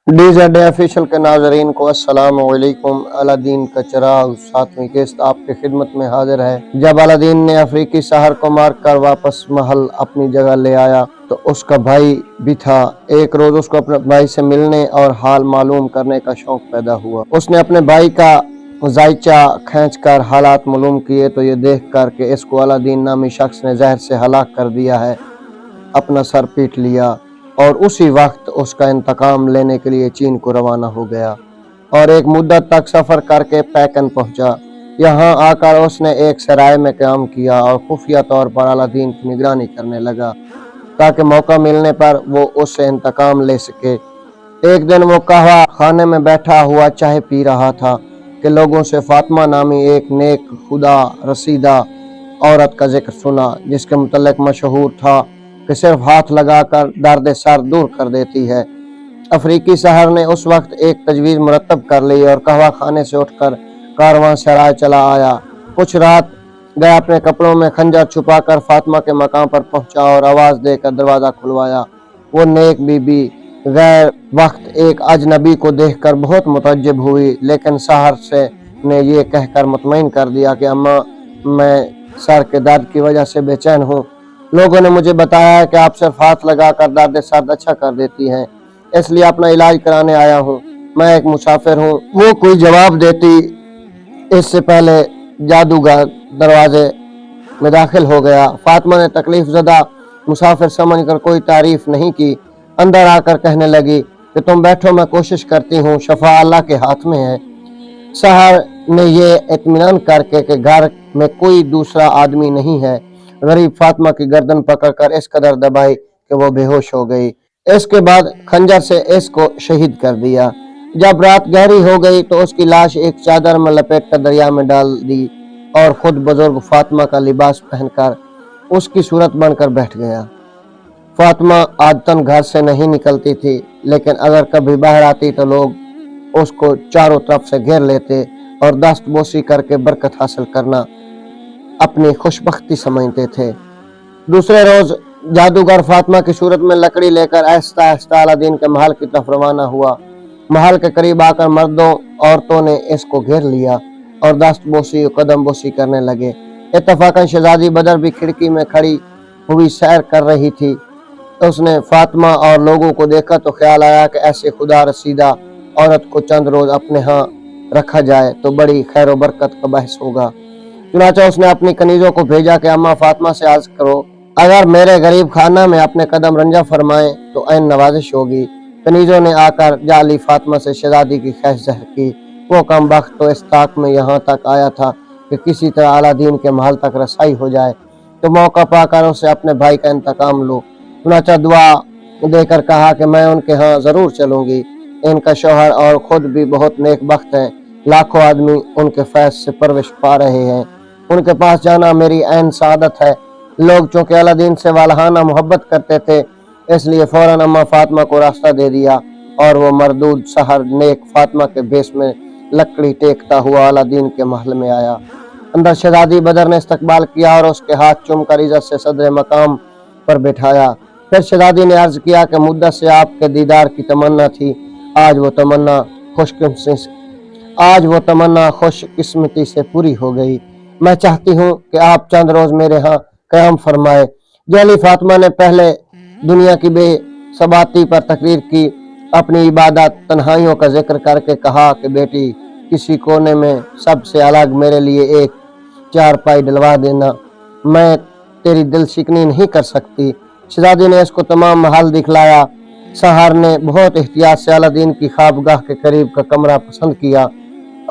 DZD official के नाजरीन को अस्सलाम वालेकुम। अलादीन का चिराग 7वीं किस्त आपकी खिदमत में हाजिर है। जब अलादीन ने अफ्रीकी शहर को मार कर वापस महल अपनी जगह ले आया तो उसका भाई भी था। एक रोज उसको अपने भाई से मिलने और हाल मालूम करने का शौक पैदा हुआ। उसने अपने भाई का जायचा खींच कर हालात मालूम किए तो ये देख कर कि इसको अलादीन नामी शख्स ने जहर से हलाक कर दिया है, अपना सर पीट लिया और उसी वक्त उसका इंतकाम लेने के लिए चीन को रवाना हो गया और एक मुद्दत तक सफ़र करके पैकन पहुंचा। यहाँ आकर उसने एक सराय में क़याम किया और खुफिया तौर पर अलादीन की निगरानी करने लगा ताकि मौका मिलने पर वो उससे इंतकाम ले सके। एक दिन वो कहवा खाने में बैठा हुआ चाय पी रहा था कि लोगों से फातिमा नामी एक नेक खुदा रसीदा औरत का जिक्र सुना जिसके मुतल्लिक मशहूर था कि सिर्फ हाथ लगाकर दर्द सर दूर कर देती है। अफ्रीकी शहर ने उस वक्त एक तजवीज़ मुरतब कर ली और कहवा खाने से उठकर कारवां सराय चला आया। कुछ रात गया अपने कपड़ों में खंजर छुपाकर फातिमा के मकाम पर पहुंचा और आवाज़ देकर दरवाज़ा खुलवाया। वो नेक बीबी गैर वक्त एक अजनबी को देखकर बहुत मुतअज्जिब हुई, लेकिन शहर से ने ये कहकर मुतमईन कर दिया कि अम्मा, मैं सर के दर्द की वजह से बेचैन हूँ। लोगों ने मुझे बताया है कि आप सिर्फ हाथ लगाकर दर्द सर्द अच्छा कर देती हैं, इसलिए अपना इलाज कराने आया हूँ। मैं एक मुसाफिर हूँ। वो कोई जवाब देती इससे पहले जादूगर दरवाजे में दाखिल हो गया। फातिमा ने तकलीफ ज़दा मुसाफिर समझकर कोई तारीफ नहीं की। अंदर आकर कहने लगी कि तुम बैठो, मैं कोशिश करती हूँ, शफा अल्लाह के हाथ में है। शहर ने ये इत्मीनान करके कि घर में कोई दूसरा आदमी नहीं है, गरीब फातिमा की गर्दन पकड़कर इस कदर दबाई कि वो बेहोश हो गई। इसके बाद खंजर से इसको शहीद कर दिया। जब रात गहरी हो गई तो उसकी लाश एक चादर में लपेटकर दरिया में डाल दी और खुद बुजुर्ग फातिमा का लिबास पहनकर उसकी सूरत बनकर बैठ गया। फातिमा आदतन घर से नहीं निकलती थी, लेकिन अगर कभी बाहर आती तो लोग उसको चारों तरफ से घेर लेते और दस्तबोसी करके बरकत हासिल करना अपनी खुशबख्ती समझते थे। दूसरे रोज जादूगर फातिमा की सूरत में लकड़ी लेकर आहिस्ता आहिस्ता अलादीन के महल की तरफ रवाना हुआ। महल के करीब आकर मर्दों औरतों ने इसको घेर लिया और दस्तबोसी कदम बोसी करने लगे। इत्तफाकन शहजादी बदर भी खिड़की में खड़ी हुई सैर कर रही थी। उसने फातिमा और लोगों को देखा तो ख्याल आया कि ऐसे खुदा रसीदा औरत को चंद रोज अपने यहाँ रखा जाए तो बड़ी खैर व बरकत का बहस होगा। चुनाचा उसने अपनी कनीजों को भेजा कि अम्मा फातिमा से अर्ज करो, अगर मेरे गरीब खाना में अपने कदम रंजा फरमाएं तो ऐन नवाजिश होगी। कनीजों ने आकर जाली फातिमा से शहजादी की खैश जहर की। वो कम बख्त तो इस ताक में यहाँ तक आया था कि किसी तरह अलादीन के महल तक रसाई हो जाए तो मौका पाकर उसे अपने भाई का इंतकाम लो। चुनाचा दुआ देकर कहा कि मैं उनके यहाँ जरूर चलूंगी। इनका शौहर और खुद भी बहुत नेक बख्त हैं, लाखों आदमी उनके फैज से परविश पा रहे हैं। उनके पास जाना मेरी ऐन सादत है। लोग चूंकि अलादीन से वालहाना मोहब्बत करते थे, इसलिए फौरन अम्मा फातिमा को रास्ता दे दिया और वो मरदूद शहर नेक फातिमा के भेष में लकड़ी टेकता हुआ अलादीन के महल में आया। अंदर शहजादी बदर ने इस्तकबाल किया और उसके हाथ चूमकर इज्जत से सदर मकाम पर बैठाया। फिर शहजादी ने अर्ज किया कि मुद्दत से आपके दीदार की तमन्ना थी, आज वो तमन्ना खुशकिस्मती से पूरी हो गई। मैं चाहती हूँ कि आप चंद रोज मेरे यहाँ क़याम फरमाए। जली फातिमा ने पहले दुनिया की बेसबाती पर तकरीर की, अपनी इबादत तन्हाइयों का जिक्र करके कहा कि बेटी, किसी कोने में सबसे अलग मेरे लिए एक चारपाई डलवा देना, मैं तेरी दिल शिकनी नहीं कर सकती। शहजादी ने इसको तमाम महल दिखलाया। शहर ने बहुत एहतियात से अलादीन की ख्वाबगाह के करीब का कमरा पसंद किया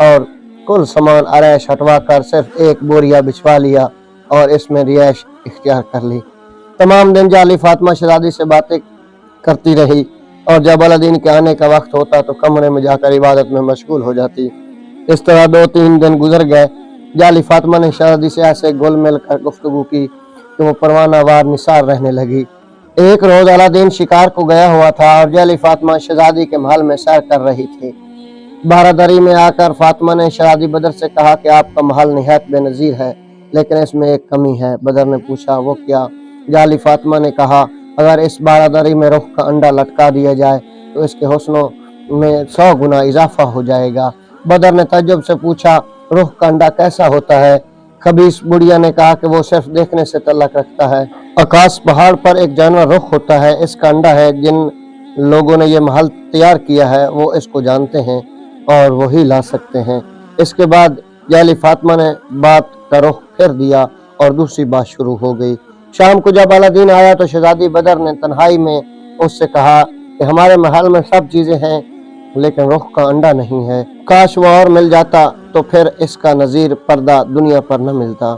और कुल सामान आरैश हटवा कर सिर्फ एक बोरिया बिछवा लिया और इसमें रिहाइश इख्तियार कर ली। तमाम दिन जाली फातिमा शहजादी से बातें करती रही और जब अलादीन के आने का वक्त होता तो कमरे में जाकर इबादत में मशगूल हो जाती। इस तरह 2-3 दिन गुजर गए। जाली फातिमा ने शहजादी से ऐसे घुल मिल कर गुफ्तगू की कि वो परवाना वार निसार रहने लगी। एक रोज अलादीन शिकार को गया हुआ था और जाली फातिमा शहजादी के महल में सैर कर रही थी। बारादरी में आकर फातिमा ने शहजादी बदर से कहा कि आपका महल निहायत बेनज़ीर है, लेकिन इसमें एक कमी है। बदर ने पूछा, वो क्या? जाली फातिमा ने कहा, अगर इस बारादरी में रुख का अंडा लटका दिया जाए तो इसके हुस्नो میں 100 गुना इजाफा हो जाएगा। बदर ने ताज्जुब से पूछा, रूह का अंडा कैसा होता है? खबीस बुढ़िया ने कहा कि वो सिर्फ देखने से तल्लक रखता है। आकाश पहाड़ पर एक जानवर रुख होता है, इसका अंडा है। जिन लोगों ने ये महल तैयार किया है वो इसको जानते हैं और वही ला सकते हैं। इसके बाद याली फातिमा ने बात का रुख फेर दिया और दूसरी बात शुरू हो गई। शाम को जब अलादीन आया तो शहजादी बदर ने तन्हाई में उससे कहा कि हमारे महल में सब चीजें हैं लेकिन रुख का अंडा नहीं है। काश वो और मिल जाता तो फिर इसका नज़ीर पर्दा दुनिया पर न मिलता,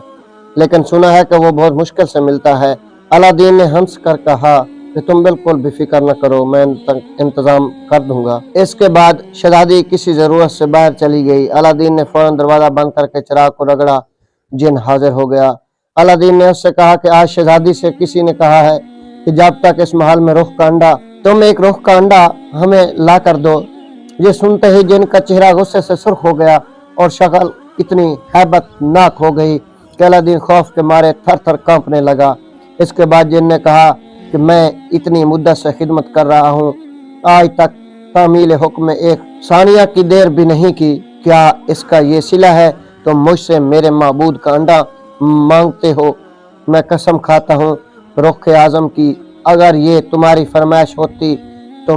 लेकिन सुना है कि वो बहुत मुश्किल से मिलता है। अलादीन ने हंस कर कहा कि तुम बिल्कुल भी फिक्र न करो, मैं इंतजाम कर दूंगा। इसके बाद शहजादी किसी जरूरत से बाहर चली गई। अलादीन ने फौरन दरवाजा बंद करके चिराग को रगड़ा। जिन हाजिर हो गया। अलादीन ने उससे कहा कि आज शहजादी से किसी ने कहा है कि जब तक इस महल में रुख का अंडा, तुम एक रुख का अंडा हमें ला कर दो। ये सुनते ही जिन का चेहरा गुस्से से सुर्ख हो गया और शक्ल इतनी हैबतनाक हो गई कि अलादीन खौफ के मारे थर थर कांपने लगा। इसके बाद जिन ने कहा कि मैं इतनी मुद्दत से खिदमत कर रहा हूँ, आज तक तामील हुक्म में एक सानिया की देर भी नहीं की। क्या इसका ये सिला है तुम मुझसे मेरे माबूद का अंडा मांगते हो? मैं कसम खाता हूँ रुख आज़म की, अगर ये तुम्हारी फरमाइश होती तो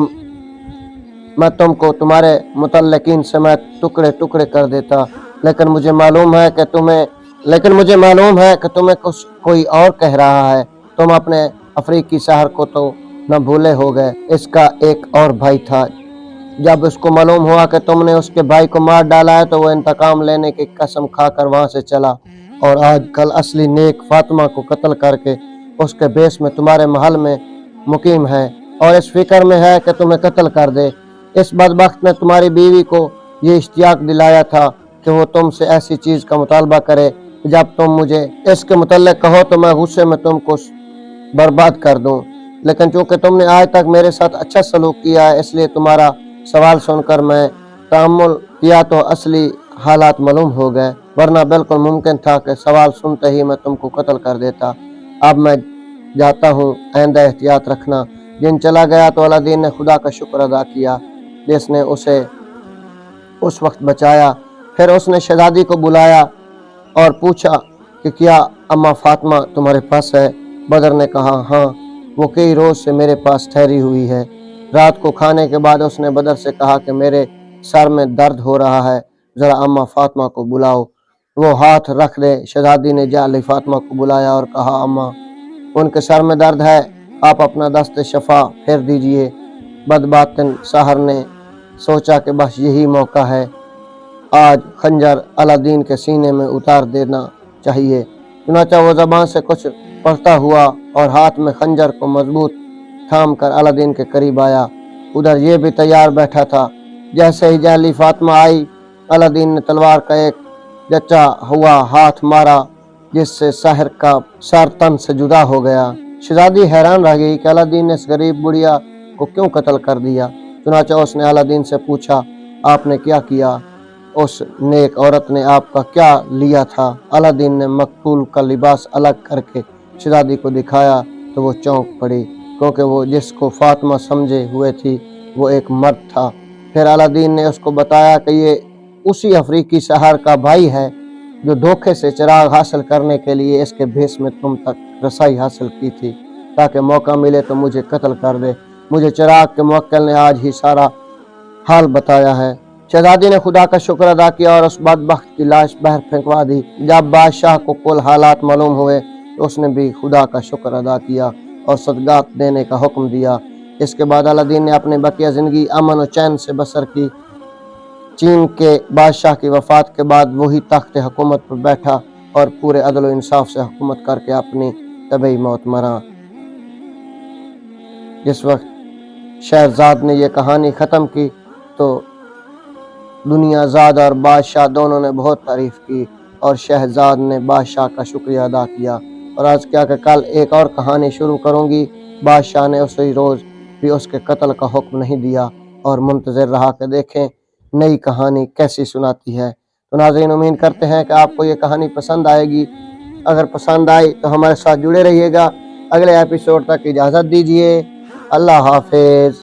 मैं तुमको तुम्हारे मुतल्लिकीन से मैं टुकड़े टुकड़े कर देता, लेकिन मुझे मालूम है कि तुम्हें कोई और कह रहा है। तुम अपने अफ्रीकी शहर को तो न भूले हो गए। इसका एक और भाई था, जब उसको मालूम हुआ कि तुमने उसके भाई को मार डाला है तो वो इंतकाम लेने की कसम खाकर वहां से चला और आज कल असली नेक फातिमा को कत्ल करके उसके बेस में तुम्हारे महल में मुकीम है और इस फिक्र में है कि तुम्हें कत्ल कर दे। इस बदबख्त ने तुम्हारी बीवी को ये इश्तियाक दिलाया था कि वो तुमसे ऐसी चीज का मुतालबा करे, जब तुम मुझे इसके मुतल्लिक कहो तो मैं गुस्से में तुमको बर्बाद कर दूं। लेकिन चूंकि तुमने आज तक मेरे साथ अच्छा सलूक किया है, इसलिए तुम्हारा सवाल सुनकर मैं तअम्मुल किया तो असली हालात मालूम हो गए, वरना बिल्कुल मुमकिन था कि सवाल सुनते ही मैं तुमको कत्ल कर देता। अब मैं जाता हूँ, आइंदा एहतियात रखना। जिन चला गया तो अलादीन ने खुदा का शुक्र अदा किया जिसने उसे उस वक्त बचाया। फिर उसने शहजादी को बुलाया और पूछा कि क्या अम्मा फातिमा तुम्हारे पास है? बदर ने कहा हाँ, वो कई रोज से मेरे पास ठहरी हुई है। रात को खाने के बाद उसने बदर से कहा कि मेरे सर में दर्द हो रहा है, जरा अम्मा फातिमा को बुलाओ। वो हाथ रख दे। शहजादी ने जाली फातिमा को बुलाया और कहा अम्मा उनके सर में दर्द है, आप अपना दस्त शफा फेर दीजिए। बदबातिन साहर ने सोचा कि बस यही मौका है, आज खंजर अलादीन के सीने में उतार देना चाहिए। चुनाचा वो ज़बान से कुछ पढ़ता हुआ और हाथ में खंजर को मजबूत थाम कर अलादीन के करीब आया। उधर ये भी तैयार बैठा था। जैसे ही जाली फातिमा आई, अलादीन ने तलवार का एक जचा हुआ हाथ मारा जिससे साहिर का सर तन से जुदा हो गया। शहजादी हैरान रह गई कि अलादीन ने इस गरीब बुढ़िया को क्यों कत्ल कर दिया। चुनाचा उसने अलादीन से पूछा आपने क्या किया? उस नेक औरत ने आपका क्या लिया था? अलादीन ने मकतूल का लिबास अलग करके शहजादी को दिखाया तो वो चौंक पड़ी, क्योंकि वो जिसको फातिमा समझे हुए थी वो एक मर्द था। फिर अलादीन ने उसको बताया कि ये उसी अफ्रीकी शहर का भाई है जो धोखे से चिराग हासिल करने के लिए इसके भेस में तुम तक रसाई हासिल की थी, ताकि मौका मिले तो मुझे कत्ल कर दे। मुझे चिराग के मुवक्किल ने आज ही सारा हाल बताया है। शहजादी ने खुदा का शुक्र अदा किया और उस बदबख्त की लाश बाहर फेंकवा दी। जब बादशाह को कुल हालात मालूम हुए तो उसने भी खुदा का शुक्र अदा किया और सदगात देने का हुक्म दिया। इसके बाद अलादीन ने अपनी बकिया ज़िंदगी अमन और चैन से बसर की। चीन के बादशाह की वफ़ात के बाद वही तख्त हुकूमत पर बैठा और पूरे अदल व इंसाफ से हुकूमत करके अपनी तबई मौत मरा। जिस वक्त शहरजाद ने यह कहानी ख़त्म की तो दुनियाज़ाद और बादशाह दोनों ने बहुत तारीफ़ की और शहरजाद ने बादशाह का शुक्रिया अदा किया। और आज क्या कि कल एक और कहानी शुरू करूँगी। बादशाह ने उसी रोज़ भी उसके कत्ल का हुक्म नहीं दिया और मुंतज़िर रहा कि देखें नई कहानी कैसी सुनाती है। तो नाज़रीन, उम्मीद करते हैं कि आपको ये कहानी पसंद आएगी। अगर पसंद आई तो हमारे साथ जुड़े रहिएगा। अगले एपिसोड तक इजाज़त दीजिए। अल्लाह हाफिज़।